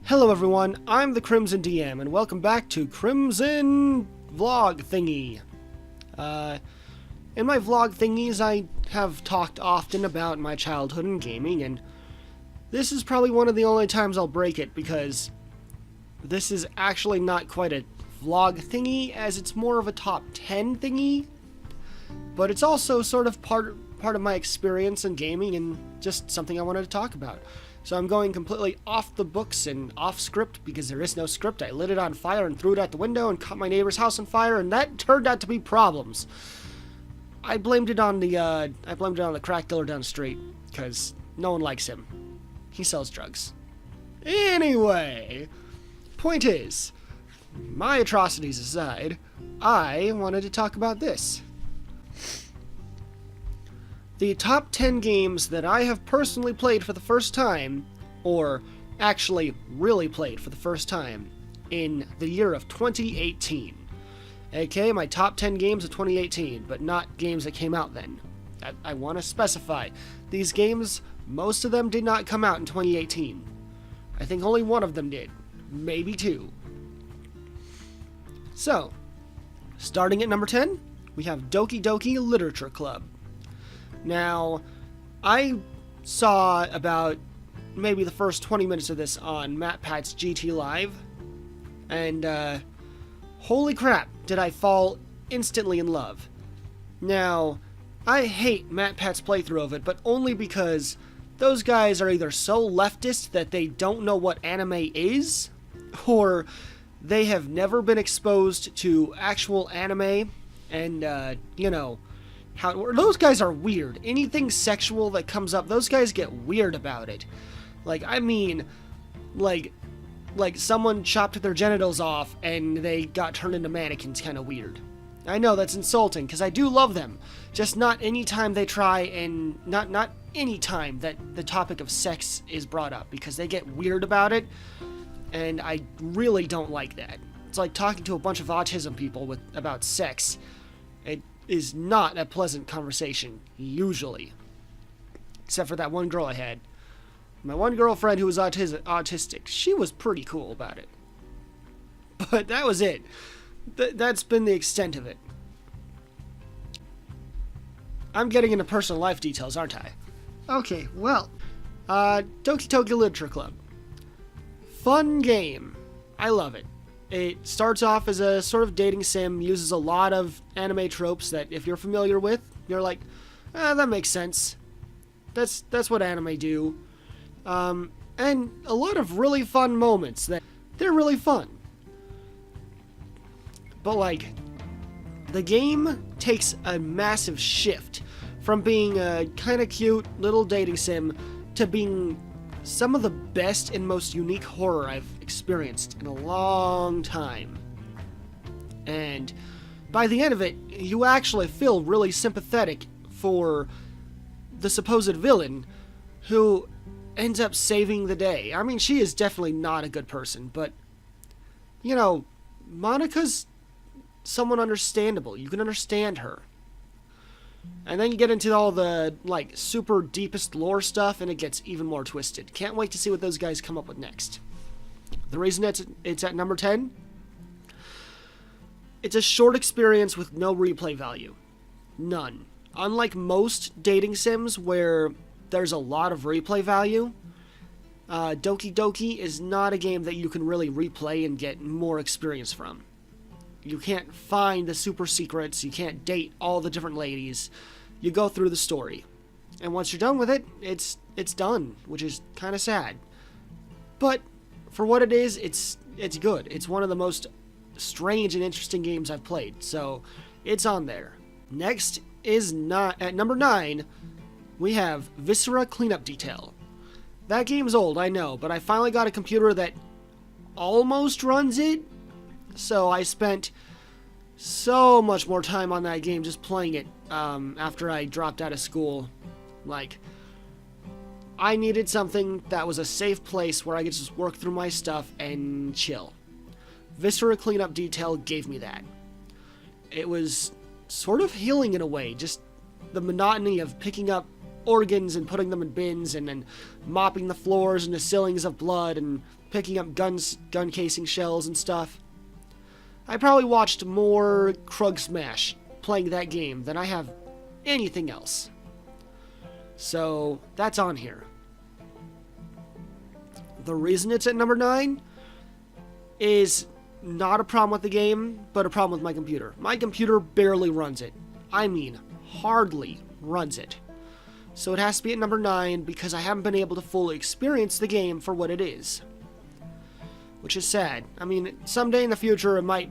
Hello everyone, I'm the Crimson DM, and welcome back to Crimson Vlog Thingy. In my vlog thingies, I have talked often about my childhood in gaming, and this is probably one of the only times I'll break it, because this is actually not quite a vlog thingy, as it's more of a top 10 thingy, but it's also sort of part of my experience in gaming, and just something I wanted to talk about. So I'm going completely off the books and off script because there is no script. I lit it on fire and threw it out the window and caught my neighbor's house on fire, and that turned out to be problems. I blamed it on the crack dealer down the street because no one likes him. He sells drugs. Anyway, point is, my atrocities aside, I wanted to talk about this. The top 10 games that I have personally played for the first time, or actually really played for the first time, in the year of 2018. Okay, my top 10 games of 2018, but not games that came out then. I want to specify. These games, most of them did not come out in 2018. I think only one of them did. Maybe two. So, starting at number 10, we have Doki Doki Literature Club. Now, I saw about maybe the first 20 minutes of this on MatPat's GT Live, and holy crap, did I fall instantly in love. Now, I hate MatPat's playthrough of it, but only because those guys are either so leftist that they don't know what anime is, or they have never been exposed to actual anime, and, those guys are weird. Anything sexual that comes up, those guys get weird about it. Like someone chopped their genitals off and they got turned into mannequins, kind of weird. I know that's insulting, because I do love them. Just not any time they try, and not any time that the topic of sex is brought up, because they get weird about it, and I really don't like that. It's like talking to a bunch of autism people about sex. It is not a pleasant conversation, usually. Except for that one girl I had. My one girlfriend who was autistic, she was pretty cool about it. But that was it. That's been the extent of it. I'm getting into personal life details, aren't I? Okay, well, Doki Doki Literature Club. Fun game. I love it. It starts off as a sort of dating sim, uses a lot of anime tropes that if you're familiar with, you're like, that makes sense. That's what anime do. And a lot of really fun moments that they're really fun. But the game takes a massive shift from being a kind of cute little dating sim to being some of the best and most unique horror I've experienced in a long time. And by the end of it, you actually feel really sympathetic for the supposed villain who ends up saving the day. I mean, she is definitely not a good person, but, Monika's someone understandable. You can understand her. And then you get into all the, super deepest lore stuff, and it gets even more twisted. Can't wait to see what those guys come up with next. The reason it's at number 10? It's a short experience with no replay value. None. Unlike most dating sims where there's a lot of replay value, Doki Doki is not a game that you can really replay and get more experience from. You can't find the super secrets, you can't date all the different ladies. You go through the story. And once you're done with it, it's done, which is kind of sad. But for what it is, it's good. It's one of the most strange and interesting games I've played, so it's on there. Next is at number 9, we have Viscera Cleanup Detail. That game's old, I know, but I finally got a computer that almost runs it. So I spent so much more time on that game just playing it after I dropped out of school. I needed something that was a safe place where I could just work through my stuff and chill. Viscera Cleanup Detail gave me that. It was sort of healing in a way, just the monotony of picking up organs and putting them in bins and then mopping the floors and the ceilings of blood and picking up gun casing shells and stuff. I probably watched more Krug Smash playing that game than I have anything else. So that's on here. The reason it's at number 9 is not a problem with the game, but a problem with my computer. My computer barely runs it. I mean, hardly runs it. So it has to be at number 9 because I haven't been able to fully experience the game for what it is. Which is sad. I mean, someday in the future it might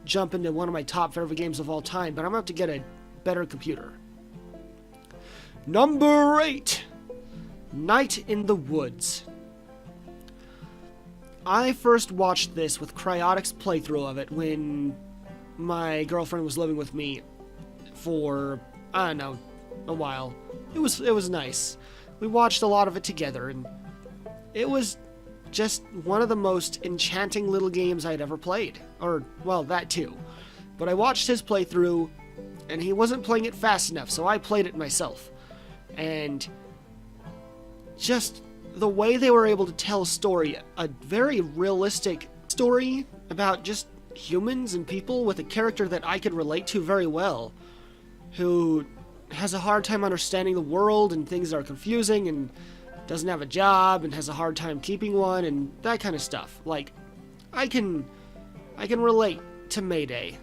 jump into one of my top favorite games of all time, but I'm going to have to get a better computer. Number 8. Night in the Woods. I first watched this with Cryotic's playthrough of it when my girlfriend was living with me for, I don't know, a while. It was nice. We watched a lot of it together, and it was just one of the most enchanting little games I'd ever played. Or, well, that too. But I watched his playthrough, and he wasn't playing it fast enough, so I played it myself. And just the way they were able to tell a story, a very realistic story about just humans and people with a character that I could relate to very well, who has a hard time understanding the world and things are confusing and doesn't have a job and has a hard time keeping one and that kind of stuff. Like, I can relate to Mayday.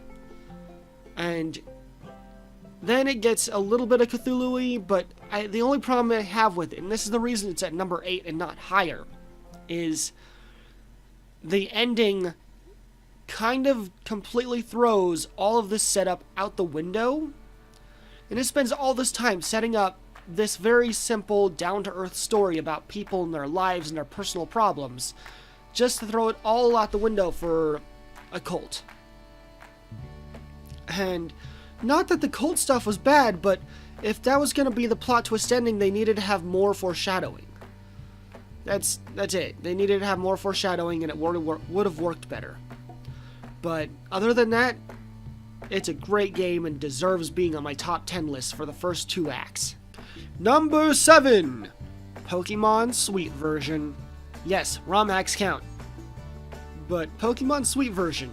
And then it gets a little bit of Cthulhu-y, but the only problem I have with it, and this is the reason it's at number 8 and not higher, is the ending kind of completely throws all of this setup out the window, and it spends all this time setting up this very simple, down-to-earth story about people and their lives and their personal problems, just to throw it all out the window for a cult. And not that the cult stuff was bad, but if that was going to be the plot twist ending, they needed to have more foreshadowing. That's it. They needed to have more foreshadowing, and it would have worked better. But other than that, it's a great game and deserves being on my top 10 list for the first 2 acts. Number 7, Pokemon Sweet Version. Yes, ROM hacks count. But Pokemon Sweet Version,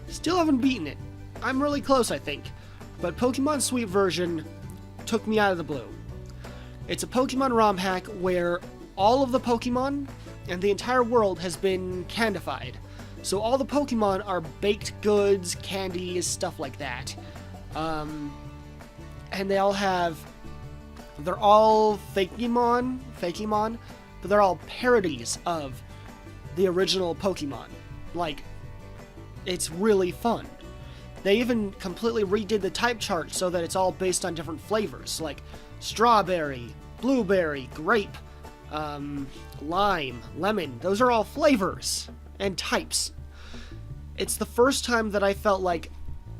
still haven't beaten it. I'm really close, I think. But Pokemon Sweet Version took me out of the blue. It's a Pokemon ROM hack where all of the Pokemon and the entire world has been candified. So all the Pokemon are baked goods, candies, stuff like that. And they all have... They're all Fakemon, but they're all parodies of the original Pokemon. Like, it's really fun. They even completely redid the type chart so that it's all based on different flavors, like strawberry, blueberry, grape, lime, lemon. Those are all flavors and types. It's the first time that I felt like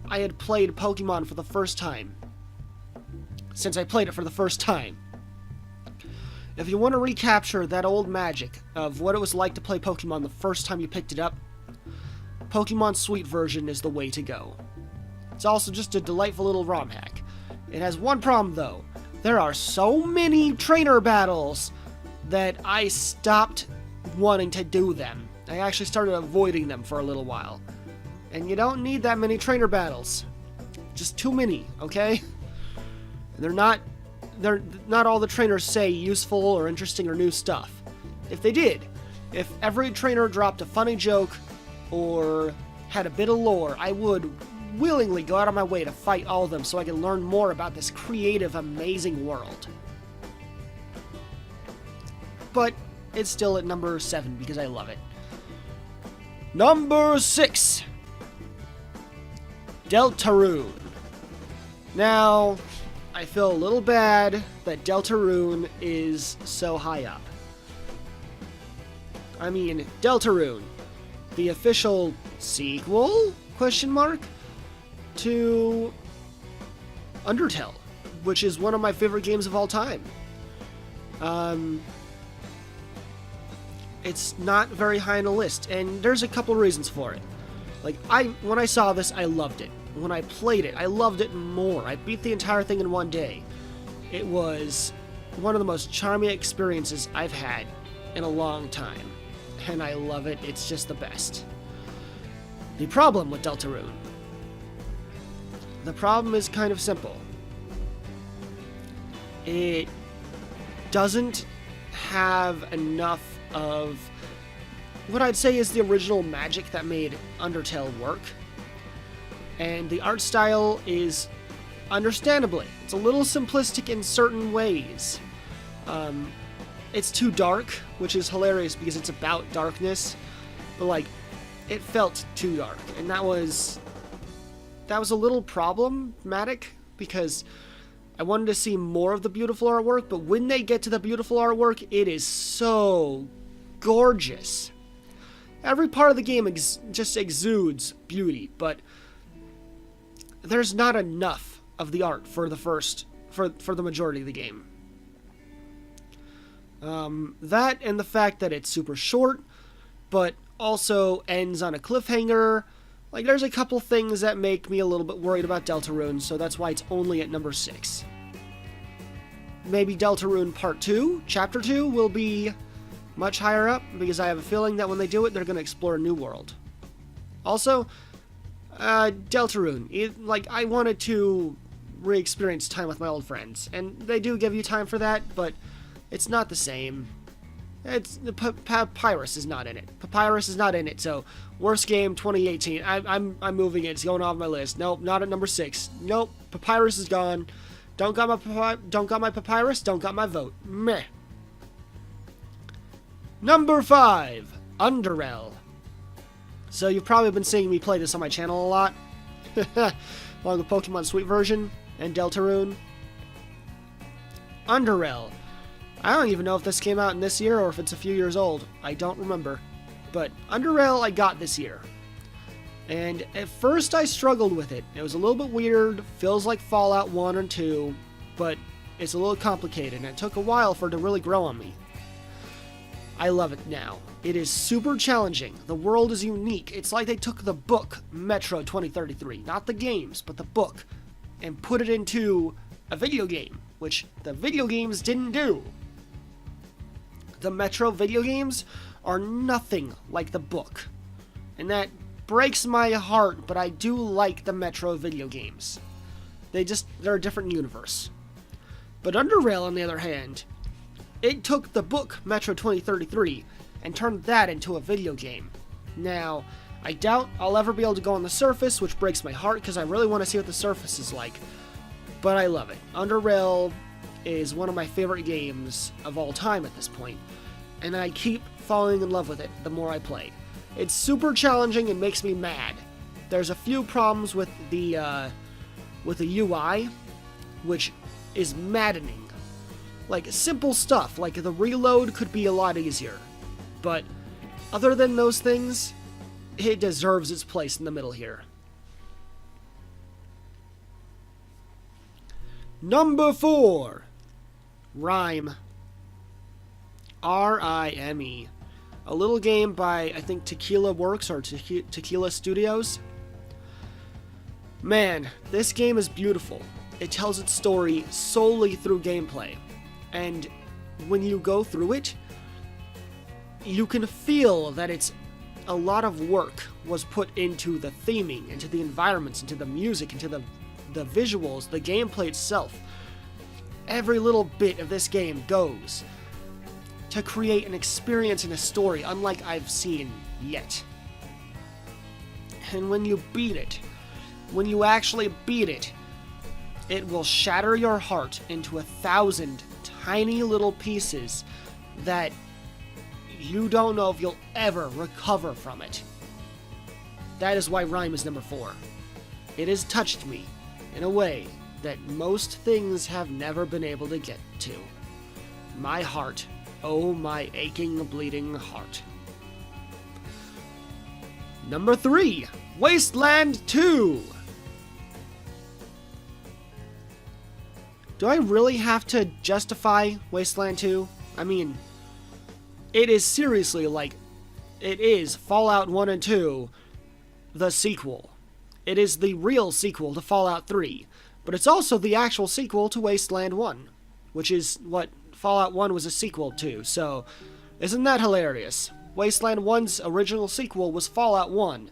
I had played Pokemon for the first time, since I played it for the first time. If you want to recapture that old magic of what it was like to play Pokemon the first time you picked it up, Pokemon Sweet Version is the way to go. It's also just a delightful little ROM hack. It has one problem though. There are so many trainer battles that I stopped wanting to do them. I actually started avoiding them for a little while. And you don't need that many trainer battles. Just too many, okay? They're not all the trainers say useful or interesting or new stuff. If they did, if every trainer dropped a funny joke or had a bit of lore, I would willingly go out of my way to fight all of them so I can learn more about this creative, amazing world. But it's still at number 7 because I love it. Number 6, Deltarune. Now, I feel a little bad that Deltarune is so high up. I mean, Deltarune, the official sequel, to Undertale, which is one of my favorite games of all time. It's not very high on the list, and there's a couple reasons for it. Like, when I saw this, I loved it. When I played it, I loved it more. I beat the entire thing in one day. It was one of the most charming experiences I've had in a long time, and I love it. It's just the best. The problem with Deltarune. The problem is kind of simple. It doesn't have enough of what I'd say is the original magic that made Undertale work. And the art style is, understandably, it's a little simplistic in certain ways. It's too dark, which is hilarious because it's about darkness, but like, it felt too dark, and that was a little problematic because I wanted to see more of the beautiful artwork, but when they get to the beautiful artwork, it is so gorgeous. Every part of the game just exudes beauty, but there's not enough of the art for the majority of the game. That and the fact that it's super short, but also ends on a cliffhanger. Like, there's a couple things that make me a little bit worried about Deltarune, so that's why it's only at number 6. Maybe Deltarune Part 2, Chapter 2, will be much higher up, because I have a feeling that when they do it, they're going to explore a new world. Also, Deltarune. I wanted to re-experience time with my old friends, and they do give you time for that, but it's not the same. Papyrus is not in it. Papyrus is not in it, so worst game 2018. I'm moving it. It's going off my list. Nope, not at number 6. Nope, Papyrus is gone. Don't got my Papyrus. Don't got my vote. Meh. Number 5, Underel. So you've probably been seeing me play this on my channel a lot, along with Pokemon Sweet Version and Deltarune. Underel. I don't even know if this came out in this year or if it's a few years old. I don't remember. But Underel I got this year. And at first I struggled with it. It was a little bit weird, feels like Fallout 1 and 2, but it's a little complicated, and it took a while for it to really grow on me. I love it now. It is super challenging. The world is unique. It's like they took the book, Metro 2033, not the games, but the book, and put it into a video game, which the video games didn't do. The Metro video games are nothing like the book, and that breaks my heart, but I do like the Metro video games. They're a different universe. But Underrail, on the other hand, it took the book Metro 2033 and turned that into a video game. Now, I doubt I'll ever be able to go on the surface, which breaks my heart because I really want to see what the surface is like. But I love it. Underrail is one of my favorite games of all time at this point, and I keep falling in love with it the more I play. It's super challenging and makes me mad. There's a few problems with the UI, which is maddening. Like, simple stuff, like the reload could be a lot easier. But other than those things, it deserves its place in the middle here. Number 4, Rime. R-I-M-E. A little game by, I think, Tequila Works or Tequila Studios. Man, this game is beautiful. It tells its story solely through gameplay. And when you go through it, you can feel that it's a lot of work was put into the theming, into the environments, into the music, into the visuals, the gameplay itself. Every little bit of this game goes to create an experience and a story unlike I've seen yet. And when you beat it, when you actually beat it, it will shatter your heart into 1,000 tiny little pieces that you don't know if you'll ever recover from it. That is why Rime is number 4. It has touched me in a way that most things have never been able to get to. My heart. Oh, my aching, bleeding heart. Number 3, Wasteland 2. Do I really have to justify Wasteland 2? I mean, it is seriously like, it is Fallout 1 and 2, the sequel. It is the real sequel to Fallout 3, but it's also the actual sequel to Wasteland 1, which is what Fallout 1 was a sequel too, so isn't that hilarious? Wasteland 1's original sequel was Fallout 1,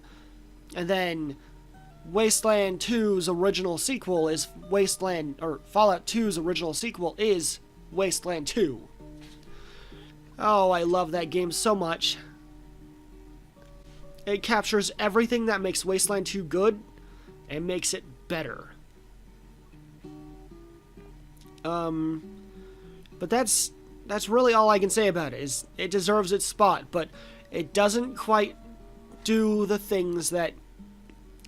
and then Wasteland 2's original sequel is Fallout 2's original sequel is Wasteland 2. Oh, I love that game so much. It captures everything that makes Wasteland 2 good and makes it better. But that's really all I can say about it. Is it deserves its spot, but it doesn't quite do the things that,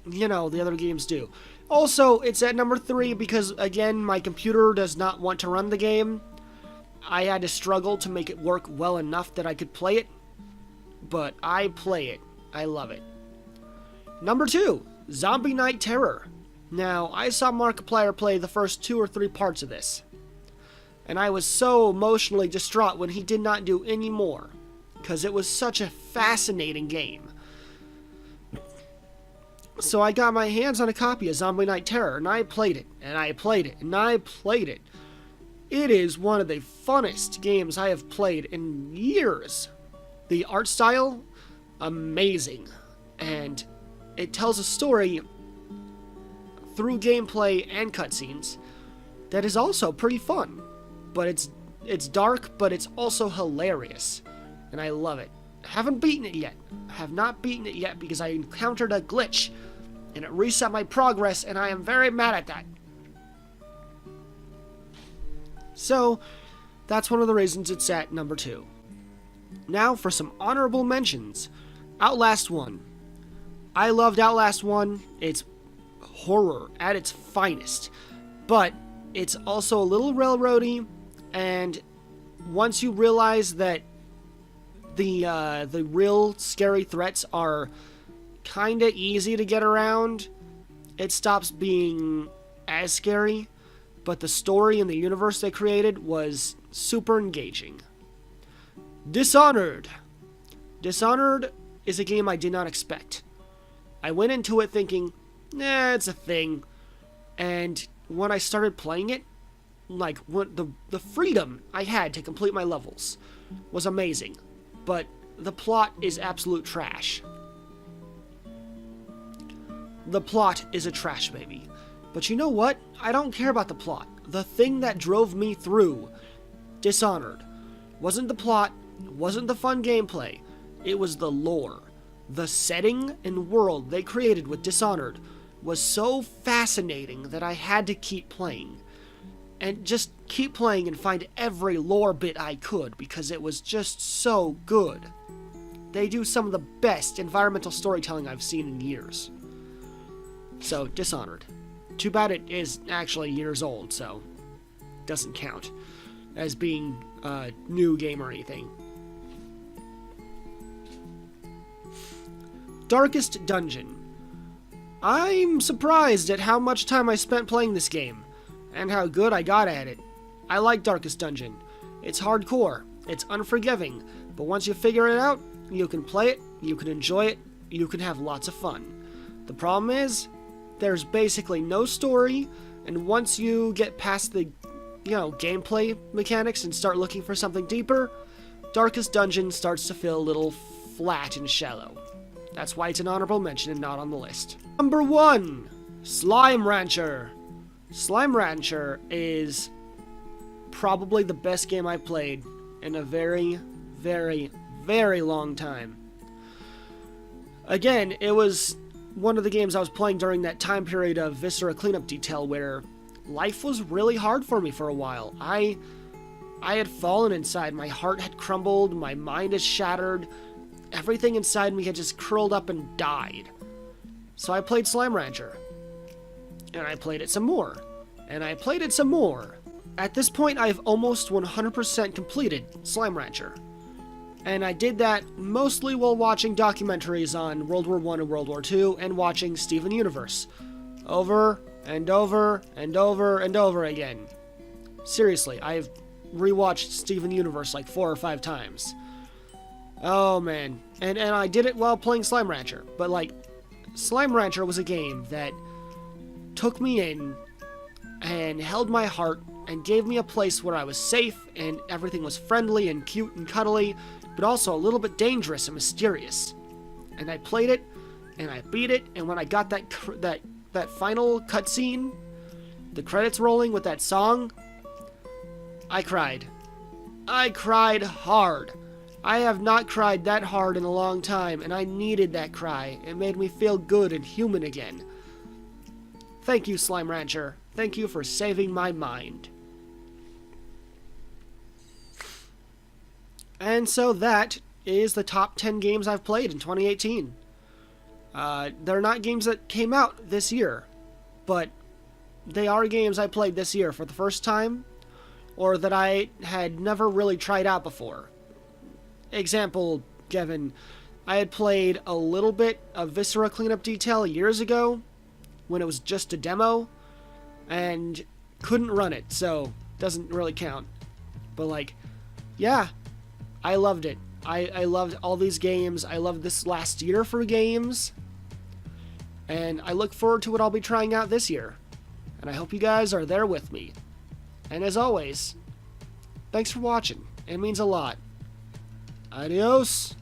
the other games do. Also, it's at number 3 because, again, my computer does not want to run the game. I had to struggle to make it work well enough that I could play it, but I play it. I love it. Number 2, Zombie Night Terror. Now, I saw Markiplier play the first 2 or 3 parts of this, and I was so emotionally distraught when he did not do any more, because it was such a fascinating game. So I got my hands on a copy of Zombie Night Terror, and I played it, and I played it, and I played it. It is one of the funnest games I have played in years. The art style, amazing, and it tells a story through gameplay and cutscenes that is also pretty fun. But it's dark, but it's also hilarious, and I love it. Haven't beaten it yet. Have not beaten it yet because I encountered a glitch, and it reset my progress, and I am very mad at that. So, that's one of the reasons it's at number 2. Now for some honorable mentions. Outlast 1. I loved Outlast 1. It's horror at its finest, but it's also a little railroady, and once you realize that the real scary threats are kinda easy to get around, it stops being as scary, but the story and the universe they created was super engaging. Dishonored. Dishonored is a game I did not expect. I went into it thinking, it's a thing. And when I started playing it, the freedom I had to complete my levels was amazing. But the plot is absolute trash. The plot is a trash baby. But you know what? I don't care about the plot. The thing that drove me through Dishonored wasn't the plot, wasn't the fun gameplay. It was the lore. The setting and world they created with Dishonored was so fascinating that I had to keep playing. And just keep playing and find every lore bit I could because it was just so good. They do some of the best environmental storytelling I've seen in years. So, Dishonored. Too bad it is actually years old, so doesn't count as being a new game or anything. Darkest Dungeon. I'm surprised at how much time I spent playing this game, and how good I got at it. I like Darkest Dungeon. It's hardcore, it's unforgiving, but once you figure it out, you can play it, you can enjoy it, you can have lots of fun. The problem is, there's basically no story, and once you get past the, gameplay mechanics and start looking for something deeper, Darkest Dungeon starts to feel a little flat and shallow. That's why it's an honorable mention and not on the list. Number 1, Slime Rancher. Slime Rancher is probably the best game I've played in a very, very, very long time. Again, it was one of the games I was playing during that time period of Viscera Cleanup Detail where life was really hard for me for a while. I had fallen inside, my heart had crumbled, my mind is shattered, everything inside me had just curled up and died. So I played Slime Rancher. And I played it some more. And I played it some more. At this point, I've almost 100% completed Slime Rancher. And I did that mostly while watching documentaries on World War I and World War II and watching Steven Universe. Over and over and over and over again. Seriously, I've rewatched Steven Universe like 4 or 5 times. Oh man. And I did it while playing Slime Rancher. But Slime Rancher was a game that took me in and held my heart and gave me a place where I was safe and everything was friendly and cute and cuddly, but also a little bit dangerous and mysterious. And I played it, and I beat it, and when I got that final cutscene, the credits rolling with that song, I cried. I cried hard. I have not cried that hard in a long time, and I needed that cry. It made me feel good and human again. Thank you, Slime Rancher. Thank you for saving my mind. And so that is the top 10 games I've played in 2018. They're not games that came out this year, but they are games I played this year for the first time, or that I had never really tried out before. Example, Gavin, I had played a little bit of Viscera Cleanup Detail years ago, when it was just a demo, and couldn't run it, so doesn't really count. But like, yeah, I loved it. I loved all these games. I loved this last year for games, and I look forward to what I'll be trying out this year. And I hope you guys are there with me. And as always, thanks for watching. It means a lot. Adios.